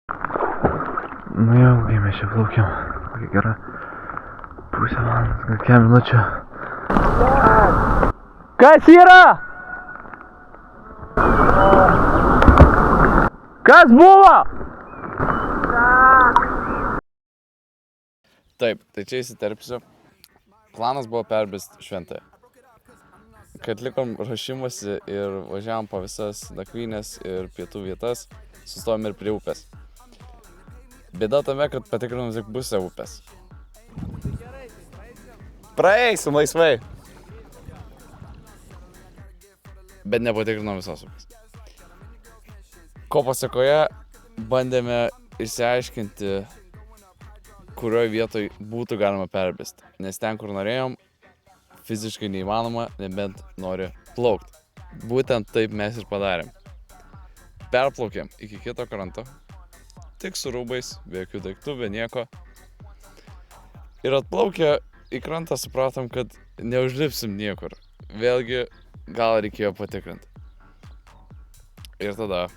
Nu jau ilgai mes čia plaukiam. Kokia gera pusę valandos, gal 4 minučių. Kas yra? Kas buvo? Taip, tai čia įsiterpsiu. Planas buvo perbėsti šventąją. Kai atlikom ruošimąsi ir važiavom po visas nakvynės ir pietų vietas, sustojom ir prie upės. Bėda tame, kad patikrinom tik pusę upės. Praeisim laisvai. Bet nepatikrinom visos upės. Ko pasekoje bandėme išsiaiškinti, kurioje vietoje būtų galima perbėsti. Nes ten, kur norėjom, fiziškai neįmanoma, nebent nori plaukti. Būtent taip mes ir padarėm. Perplaukėm iki kito kranto. Tik su rūbais, be jokių daiktų, be nieko. Ir atplaukę į krantą supratom, kad neužlipsim niekur. Vėlgi, gal reikėjo patikrinti. Ir tada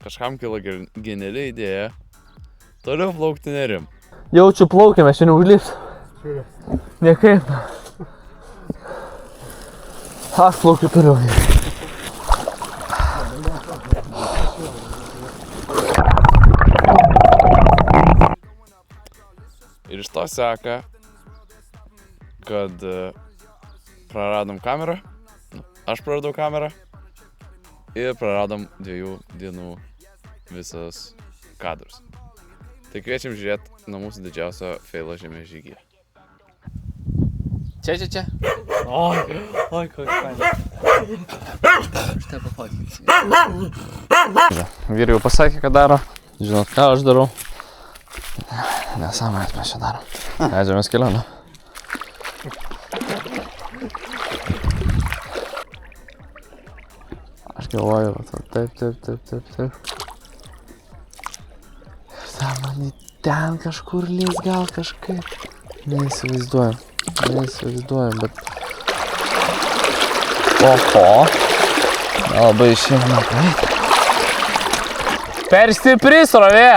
kažkam kilo geniali idėja toliau plaukti nerim. Jaučiu plaukiam, aš čia neužlipsiu. Niekaip. Aš plaukiu toliau. Ir iš to seka, kad praradom kamerą, aš praradau kamerą ir praradom 2 dienų visas kadrus. Tai kviečiam žiūrėti nuo mūsų didžiausio feilo žemės žygyje. Čia. Oi, koks fainas. Aš tave pafotinsiu. Vyrai jau pasakė, ką daro. Žinot, ką aš darau. Nesąmonės mes čia darom. Leidžiamės kelionę. Aš galvoju, taip. Ir ten man į ten kažkur lys gal kažkaip. Neįsivaizduojam, bet... Oho. Labai išeina praeiti. Per stipri srovė.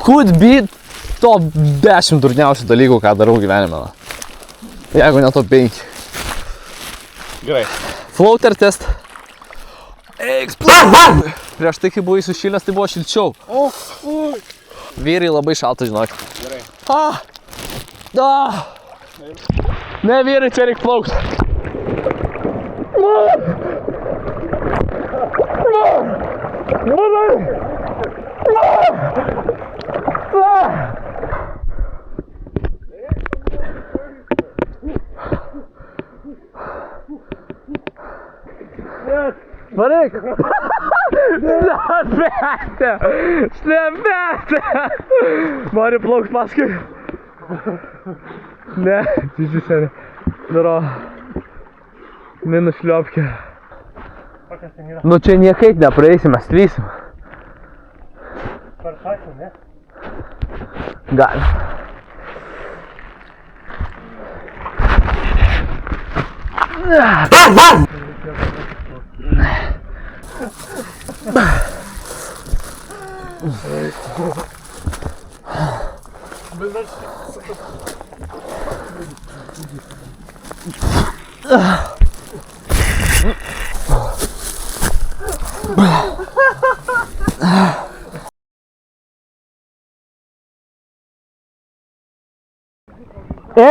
Could be top 10 durniausių dalykų, ką darau gyvenime. Jeigu ne top 5. Gerai. Floater test. Explode! Prieš tai, kai buvai sušilęs, tai buvo šilčiau. Vyrai labai šalta, žinok. Gerai. Ne, vyrai, čia reik plaukti. Varyk! Šlepetė! Nori plaukt paskui? Ne, didžiusiai. Daro. Minus šliopkė. Nu čia niekaip nepraeisim, mes slysim. Per šaką, ne? Galim.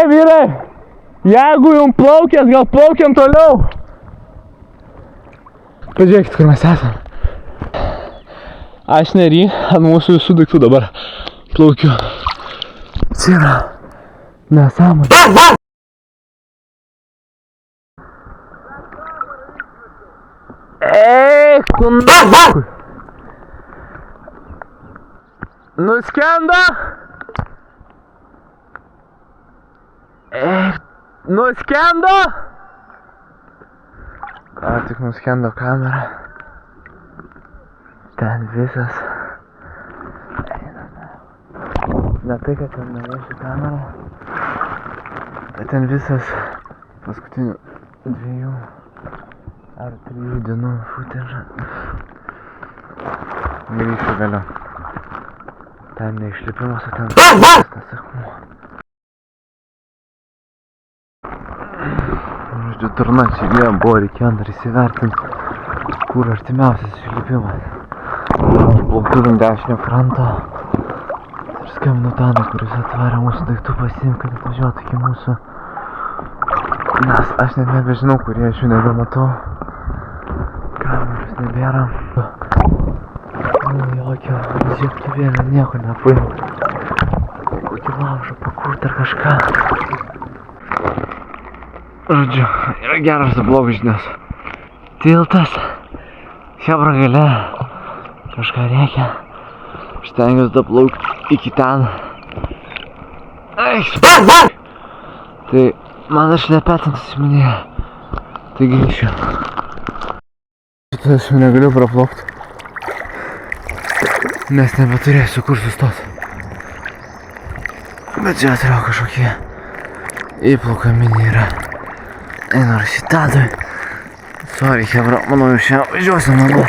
Vyrai, jeigu jums plaukės, gal plaukiam toliau. Pažiūrėkit, kur mes esam. Aš nery, ant mūsų visų daiktų dabar plaukiu. Čia yra nesąmonė. Kunakui. Nuskendo? Nuskendo? Ką tik nuskendo kamera. Ten visas. Ne tai, kad ten neveiši kamera, bet ten visas paskutinių 2 ar 3 dienų footage. Grįšiu vėliau. Ten neišlipimas, o ten tas akmuo. Žodžiu, durna čia vien buvo, reikėjo dar įsivertinti, kur artimiausias išlipimas. Plauktuvam dešinio kranto. Ir skambinu Danui, kuris atvarė mūsų daiktų pasiimti, kad atvažiuotų iki mūsų. Nes aš net nebežinau, kurie aš jų nebematau. Kameros nebėra. Jokio žiebtuvėlio nieko nepaimti. Kokį laužą pakurti ar kažką. Žodžiu, yra geras ir blogas žinios. Tiltas. Hebra gale. Kažką reikia. Stengiuosi daplaukti iki ten. Tai man aš nepetintas minėjo. Tai grįšiu. Šitas jau negaliu praplaukti. Nes nebeturėsiu kur sustot. Bet čia atrodo kažkokie įplaukaminiai yra. Einu šitadui. Sorry, hebra, manau jau šiandien važiuosiu namo.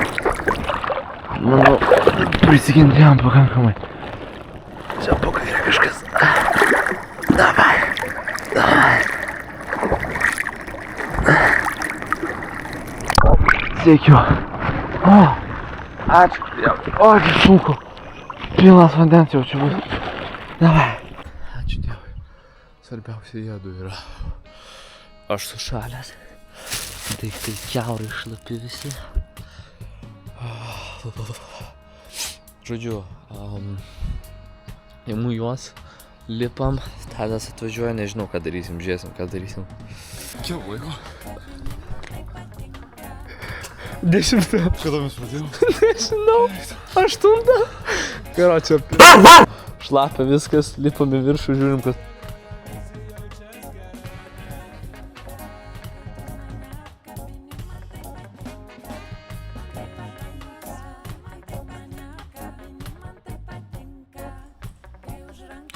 Manau, prisikentėjom pakankamai. Čia po kairė kažkas. Davai. Siekiu. Ačiū. O, kaip sunku. Pilnas vandens jau čia bus. Davai. Ačiū Dievui. Svarbiausia jėdų yra. Aš sušalęs. Daiktai kiaurai šlapi visi. Žodžiu, imu juos, lipam, Tadas atvažiuoja, nežinau ką darysim, žiūrėsim ką darysim. Kiek laiko? 10. Kada mes pradėjom? Nežinau, 8. Karočią. Šlapia viskas, lipam į viršų, žiūrim, kad...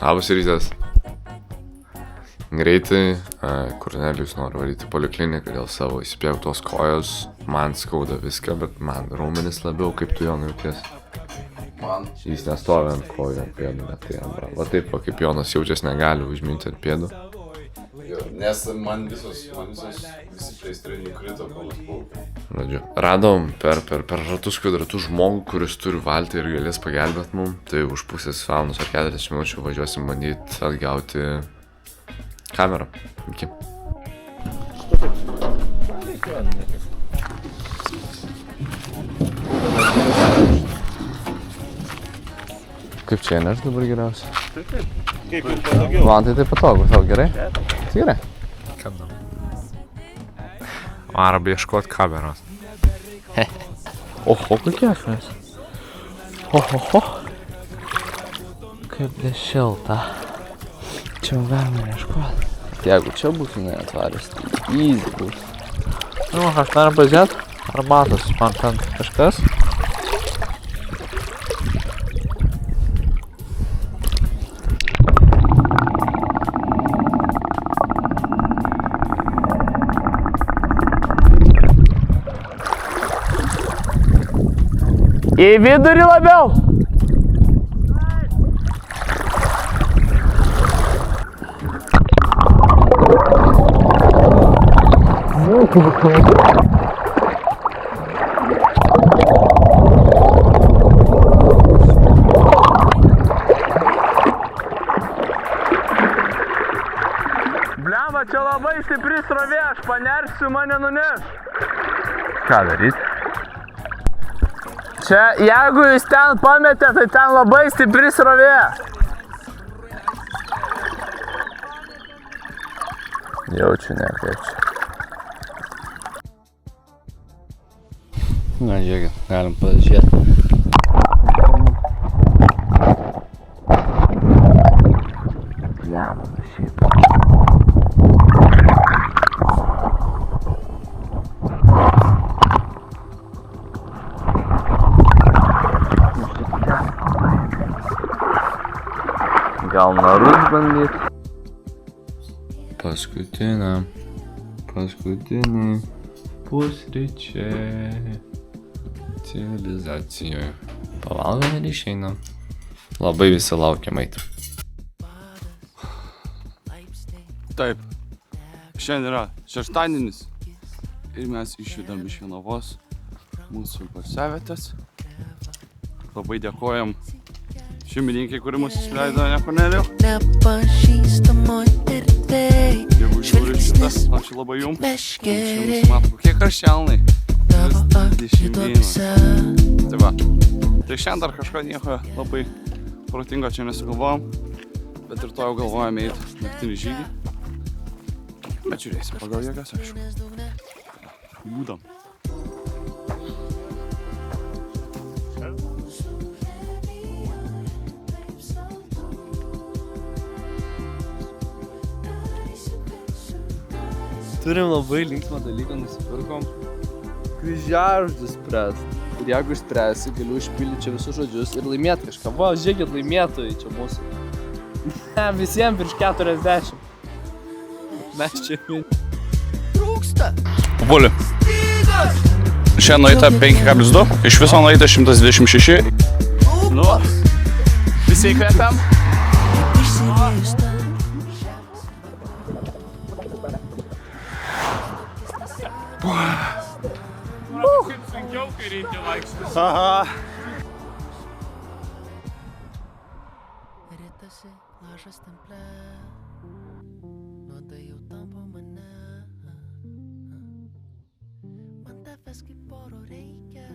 Labas rytas. Greitai, Kornelijus nori varyti polikliniką dėl savo įsipjautos kojos. Man skauda viską, bet man raumenis labiau, kaip tu Jonai jauties. Jis nestovi ant kojų, ant pėdų, net tai ant bravo. Va taip, va, kaip Jonas jaučias, negali užminti ant pėdų. Nes man visi pleistrai nukrito, kol aš plaukiau. Žodžiu, radom per ratus kvadratus žmogų, kuris turi valtį ir galės pagelbėti mum. Tai už pusės valandos ar 40 minučių važiuosim bandyti atgauti kamerą. Iki. Kaip čia, ne aš dabar geriausia? Taip. Kaip jums patogiau? Man tai patogu, tau gerai? Tai gerai. Kada? Arba ieškot kameros. Oho, kokie mes. Oho. Kaip šilta. Čia jau galima ieškoti. Jeigu čia būtų neatvaręs, tai easy bus. Nu, aš noriu pažiūrėti. Arbatos, man ten kažkas. Į vidurį labiau! Blemba, čia labai stipri srovė, aš panersiu, mane nuneš. Ką daryt? Čia, jeigu jūs ten pametė, tai ten labai stipri srovė. Jaučiu, nekviečiu. Na, žiūrėkit, galim pažiūrėti. Blemba, šiaip. Gal narus bandyt? Paskutiniai pusryčiai civilizacijoje. Pavalgom ir išeinam. Labai visi laukia maitą. Taip, šiandien yra šeštadienis ir mes išjudam iš Jonavos mūsų poilsiavietės. Labai dėkojam šeimininkai, kuri mus išleido Kornelijau. Jeigu žiūri šitą, ačiū labai jum. Šiandien mato, kokie karščialnai. 21. Tai va. Tai šiandien dar kažko nieko labai protingo čia nesugalvojom, bet ir to jau galvojame eiti naktinį žygį. Bet žiūrėsim, pagal jėgas, aišku. Judam. Turim labai linksmą dalyką, nusipirkom kryžiažodžius spręst. Ir jeigu išspręsi, galiu išpildyti čia visus žodžius ir laimėti kažką. Va, žiūrėkit, laimėtojai čia mūsų. Ne, visiems virš 40. Mes čia Trūksta. Papulį. Šiandien nueita 5,2, iš viso nueita 126. Nu, visi įkvepiam. Ritasi lašas temple, nuodai jau tampo mane. Man tavęs kaip oro reikia.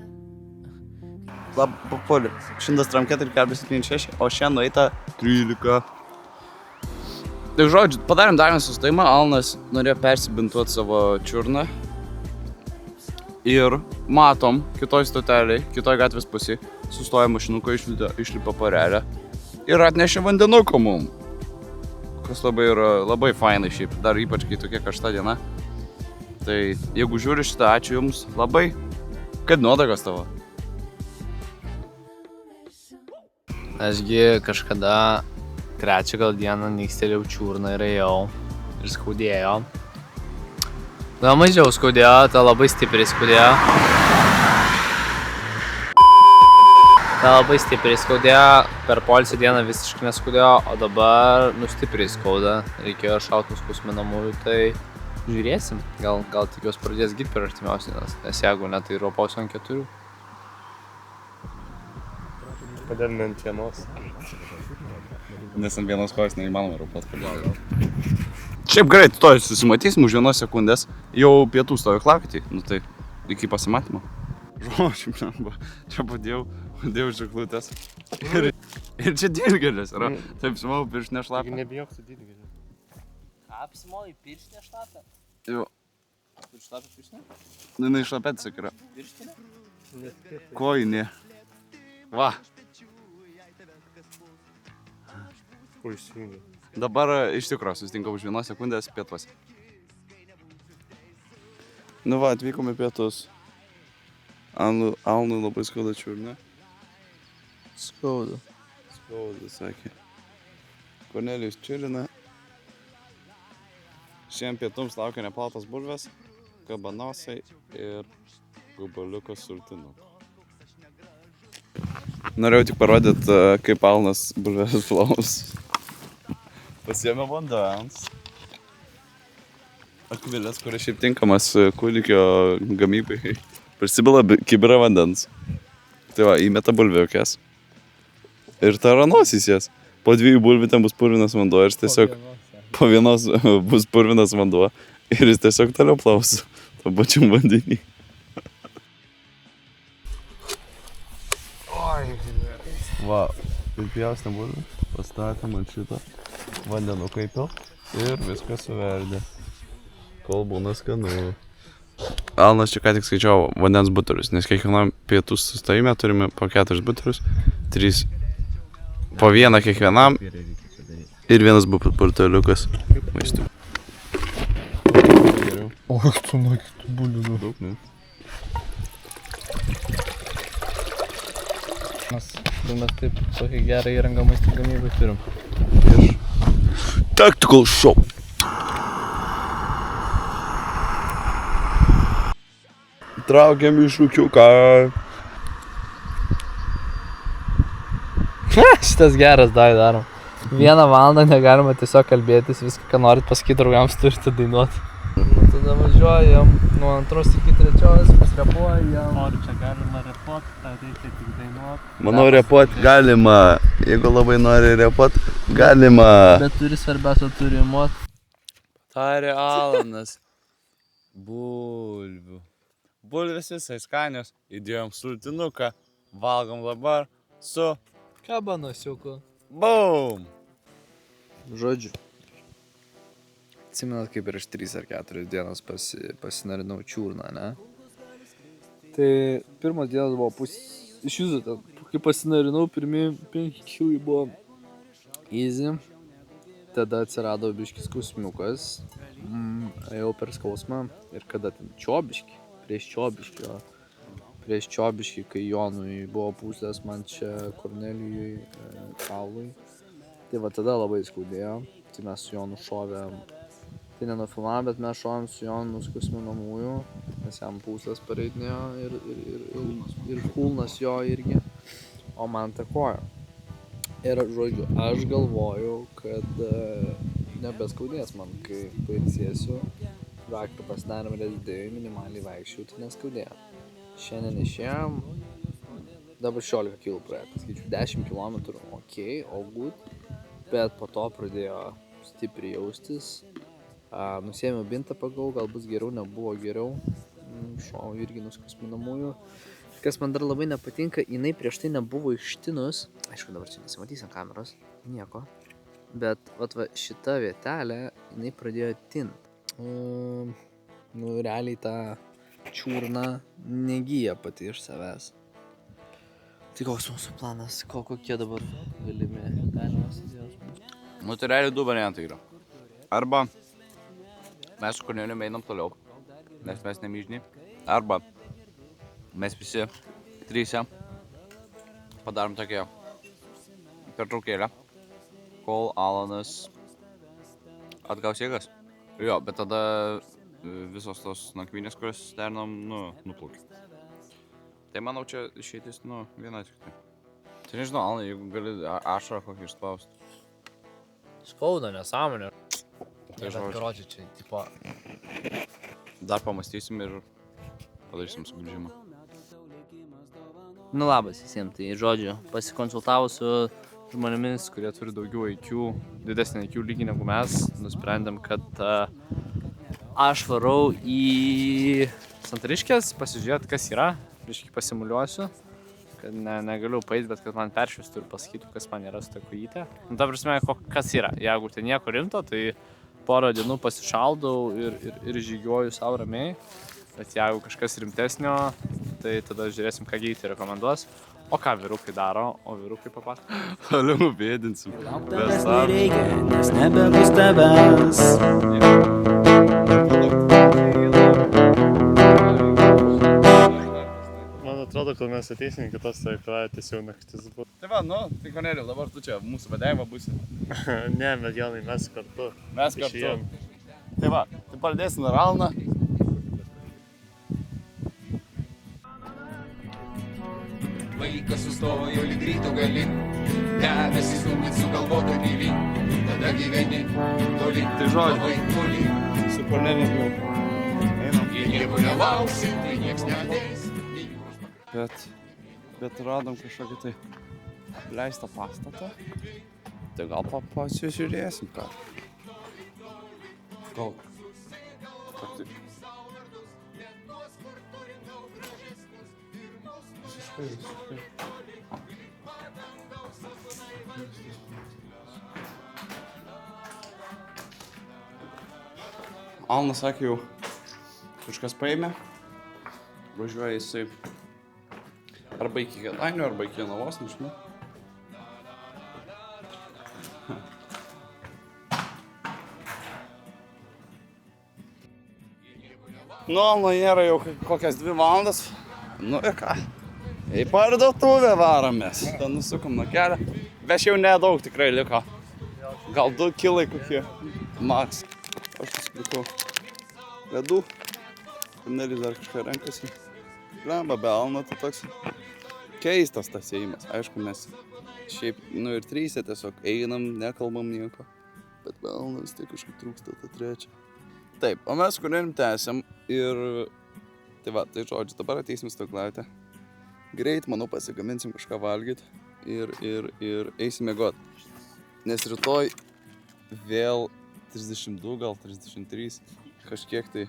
Papulį. 104,76, o šiandien nueita 13. Tai žodžiu, padarėm dar vieną sustojimą, Alnas norėjo persibintuoti savo čiurną. Ir matom, kitoj stotelėj, kitoj gatvės pusėj, sustoja mašinuko, išlipa parelę ir atnešė vandenuko mum. Kas labai fainai šiaip, dar ypač kai tokia karšta diena. Tai jeigu žiūri šitą, ačiū jums labai. Kaip nuotaikos tavo? Ašgi kažkada trečią gal dieną nykstelėjau čiurną ir ėjau ir skaudėjo. Na, mažiau skaudėjo, tai labai stipriai skaudėjo. Tai labai stipriai skaudėjo, per poilsio dieną visiškai neskaudėjo, o dabar stipriai skauda. Reikėjo šaut nuskausminamųjų, tai žiūrėsim. Gal tik jos pradės gyt per artimiausią dienas, nes jeigu ne, tai ropausiu ant 4. Kodėl ne ant vienos? Nes ant vienos kojos neįmanoma ropot. Šiaip gerai, toj susimatysim už 1 sekundės. Jau pietų stovyklavietėj, nu tai iki pasimatymo. Žodžiu, čia padėjau žiklutės. Ir čia dilgėlės yra. Taip, simau, pirštinė šlapia. Nebijok su didgėlė. Apsimolai pirštinė šlapia? Jo. Šlapia pirštinė? Nu, jinai šlapia tiesiog yra. Pirštinė? Kojinė. Va. Kur išsijungi? Dabar iš tikro susitinkam už 1 sekundės pietuose. Nu va, atvykom į pietus. Alnui labai skauda čiurnę. Skauda. Skauda, sakė. Kornelijus čilina. Šiandien pietums laukia neplautas bulvės, kabanosai ir gabaliukas sultinuko. Norėjau tik parodyti, kaip Alnas bulvės plaus. Pasiėmė vandens. Akvilės, kuris šiaip tinkamas kūdikio gamybai. Prisipila kibirą vandens. Tai va, įmeta bulviukės. Ir taranosys jas. Po 2 bulvių ten bus purvinas vanduo ir jis tiesiog... Po vienos bus purvinas vanduo ir jis tiesiog toliau plaus. To pačiam vandenį. Va, ir pjaustėm bulvį. Pastatėm ant šito. Vandenuką įpil ir viskas suverdė. Kol būna skanu. Alnas čia ką tik skaičiavo vandens butelius, nes kiekvienam pietų sustojime turime po 4 butelius, 3 po 1 kiekvienam ir 1 buteliukas maistui. O, jak tu nagi, tu buliu. Daug, ne? Mes taip tokį gerą įrangą maisto gamybai turim. Tactical show. Traukiam iššūkiuką. Šitas geras, darom. 1 valandą negalima tiesiog kalbėtis, viską, ką norit pasakyti draugams, turite dainuoti. Nu, tada važiuojam nuo 2 iki 3, mes repuojam. Noriu, čia galima repuoti, tai reikia tik dainuoti. Manau, repuot galima. Jeigu labai nori repuot, galima. Bet turi svarbiausia, turi rimuot. Tarė Alanas. Bulvių. Bulvės visai skanios. Įdėjom sultinuką. Valgom dabar su... Kabanosiuku. Boom! Žodžiu. Atsimenat, kaip prieš 3 ar 4 dienas pasinarinau čiurną, ne? Tai pirmos dienos buvo iš jūsų ten, kai pasinarinau, pirmi 5 kilometrai buvo easy. Tada atsirado biškis skausmiukas. Ėjau per skausmą ir kada ten prieš čiobiškį, kai Jonui buvo pūslės man čia Kornelijui kaului. Tai va tada labai skaudėjo, tai mes su Jonu šovėm, tai nenufilmavom, bet mes šovėm su Jonu skausminamųjų, nes jam pūslės pareidinėjo ir kulnas jo irgi, o man ta koja. Ir žodžiu, aš galvojau, kad nebeskaudės man, kai pailsėsiu, vakar pasidarėm rezdėjui, minimaliai vaikščiau, tai neskaudėjo. Šiandien išėjom, dabar 16 kg praėjo, paskaičiu 10 km, okei, all good. Bet po to pradėjo stipriai jaustis. Nusėmiau bintą pagau, gal bus geriau, nebuvo geriau. Šovau irgi nuskausminamųjų. Kas man dar labai nepatinka, jinai prieš tai nebuvo ištinus. Aišku, dabar čia nesimatys ant kameros, nieko. Bet va šita vietelė, jinai pradėjo tint. Realiai ta čiurna negyja pati iš savęs. Tai koks mūsų planas, kokie dabar galimas idėjos mūsų? Nu, tai realiai 2 variantai yra. Arba mes su Kornelijum einam toliau, nes mes nemyžniai. Arba mes visi 3 padarom tokią pertraukėlę, kol Alanas atgaus jėgas. Jo, bet tada visos tos nakvynės, kurias derinom, nuplaukia. Tai manau, čia išeitis, viena tik tai. Tai nežinau, Alanai, jeigu gali ašarą kokį išspausti. Skauda, nesąmonė. Tai žodžiu, čia, tipo... Dar pamastysim ir padarysim sugrįžimą. Nu labas visiems, tai žodžiu, pasikonsultavau su žmonėmis, kurie turi daugiau IQ, didesnį IQ lygį negu mes, nusprendėm, kad aš varau į Santariškes, pasižiūrėti, kas yra, biškį pasimuliuosiu, kad negaliu paeiti, bet kad man peršvistų ir pasakytų, kas man yra su ta kojytė. Nu, ta prasme, kas yra, jeigu tai nieko rimto, tai porą dienų pasišaldau ir žygiuoju savo ramiai, bet jeigu kažkas rimtesnio, tai tada žiūrėsim, ką gydytojai rekomenduos. O ką vyrukai daro, o vyrukai papasako. Toliau bėdinsim. Tavęs nereikia, nes nebebus tavęs. Man atrodo, kol mes ateisim kitos stovyklavėtės jau naktis buvo. Tai va, tai Kornelijau, dabar tu čia mūsų vadėjimą būsi. Ne, bet Jonai, mes kartu. Mes kartu. Išėjom. Tai va, tai pradėsim dar Alaną. Laikas sustojo lyg ryto gali, debesys numit sugalvoto gyvy, tada gyveni toli, Tai žodžiu. labai toli. Su Kornelijum einam. Jei nieko nelauksi, tai nieks neateis. nei jūros pakrantė. Bet radom kažkokį tai apleistą pastatą. Tai gal pasižiūrėsim ką. Gal. Alnas sakė jau, kažkas paėmė, važiuoja jisai arba iki Kėdainių, arba iki Jonavos, nežinau. Nu, nėra jau kokias 2 valandas. Nu ir ką, į parduotuvę varomės. Ten nusukom nuo kelio. Veš jau nedaug tikrai liko. Gal 2 kilai kokie. Max. Aš nusipirkau ledų. Kornelijus dar kažką renkasi. Lemba be Alno, tai toks keistas tas ėjimas. Aišku, mes Šiaip, nu ir trysia tiesiog einam, nekalbam nieko. Bet velnas tai kažkaip trūksta tą trečią. Taip, o mes kurienim tęsiam ir... Tai va, tai žodžiu, dabar ateisim stoklaitę. Greit, manau, pasigaminsim kažką valgyti ir eisim miegot. Nes rytoj vėl 32, gal 33, kažkiek tai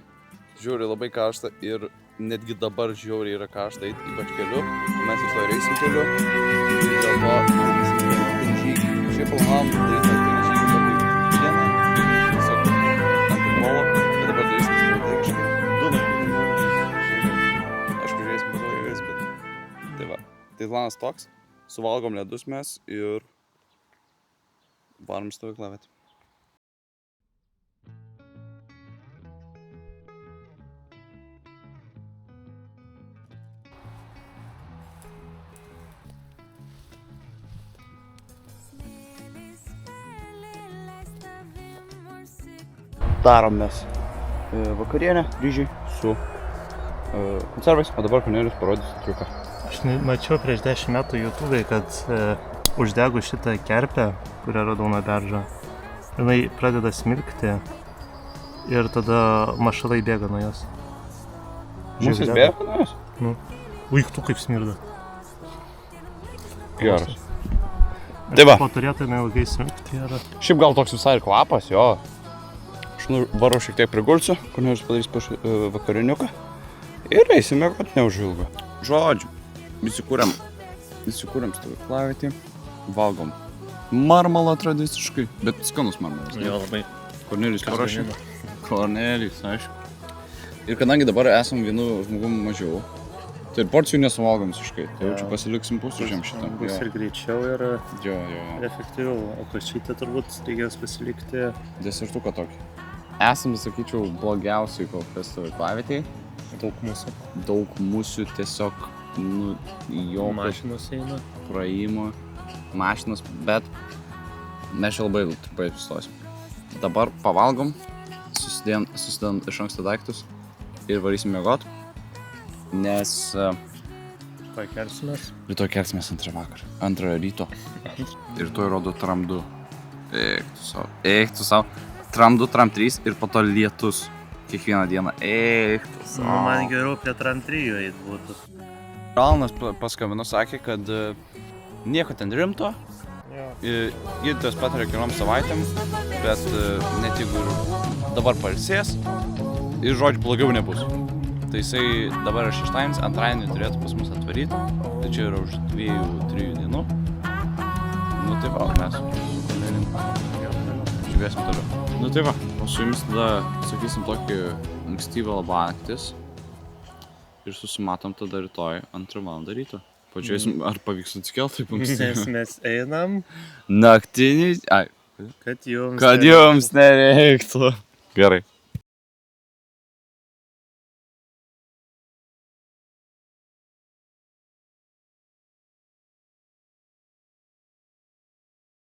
žiūri labai karšta ir netgi dabar žiauriai yra karšta eit, ypač keliu. Mes rytoj eisim keliu ir dėl to ten žygį. Šiaip planavom daryti ten žygį tokį dieną, tiesiog ant kolo, bet dabar darysim strategiškai. Du naktis. Aišku, žiūrėsim po to jėgas, bet tai va. Tai planas toks, suvalgom ledus mes ir varom stovyklavietę. Darom mes vakarienę, ryžiai su konservais, o dabar Kornelijus parodys triuką. Aš mačiau prieš 10 metų YouTube'ai, kad uždegu šitą kerpę, kurią radau nuo beržo. Jinai pradeda smilkti ir tada mašalai bėga nuo jos. Mūsų bėga nuo jos? Nu. Uik, tu kaip smirda. Geras. Tai va. Po turėtų jinai ilgai smilkti ir... Šiaip gal toks visai ir kvapas, jo. Aš varau šiek tiek prigulsiu, Kornelijus padarys vakariniuką. Ir eisime, kad neužilgo. Žodžiu, įsikūrėm stovyklavietį, valgom marmalą tradiciškai, bet skanus marmalas. Jo, labai. Kornelijus parašė. Kornelijus, aišku. Ir kadangi dabar esam vienu žmogum mažiau, tai ir porcijų nesuvalgom visiškai. Tai jaučiu pasiliksim pusryčiam šitam. Bus ir greičiau ir Jo. efektyviau, o kašytę turbūt reikės pasilikti. Desertuką tokį. Esam, sakyčiau, blogiausiai kol kas stovyklavietėj. Daug mūsų tiesiog, jokio mašinos eina. praėjimo, mašinos, bet mes čia labai trumpai sustosim. Dabar pavalgom, susidedam iš anksto daiktus ir varysim miegot, nes Kelsimės. rytoj kelsimės antrą ryto. Ir tuoj rodo tram 2. Eik tu sau. Tram 2, tram 3 ir po to lietus. Kiekvieną dieną. Eik tu sau. Man geriau prie tram 3 eit būtų. Alnas paskambino, sakė, kad nieko ten rimto. Gydytojas patarė keliom savaitėm, bet net jeigu dabar pailsės ir žodžiu blogiau nebus. Tai jisai dabar yra šeštadienis, antradienį turėtų pas mus atvaryti. Tai čia yra už 2-3 dienų. Nu tai va, mes žiūrėsim toliau. Nu tai va, o su jumis tada sakysim tokį ankstyvą labaktis. Ir susimatom tada rytoj 2 valandą ryto. Pažiūrėsim, ar pavyks atsikelti taip anksti. Mes einam, Naktinį... Ai. kad jums Kad jums nereiktų. Gerai.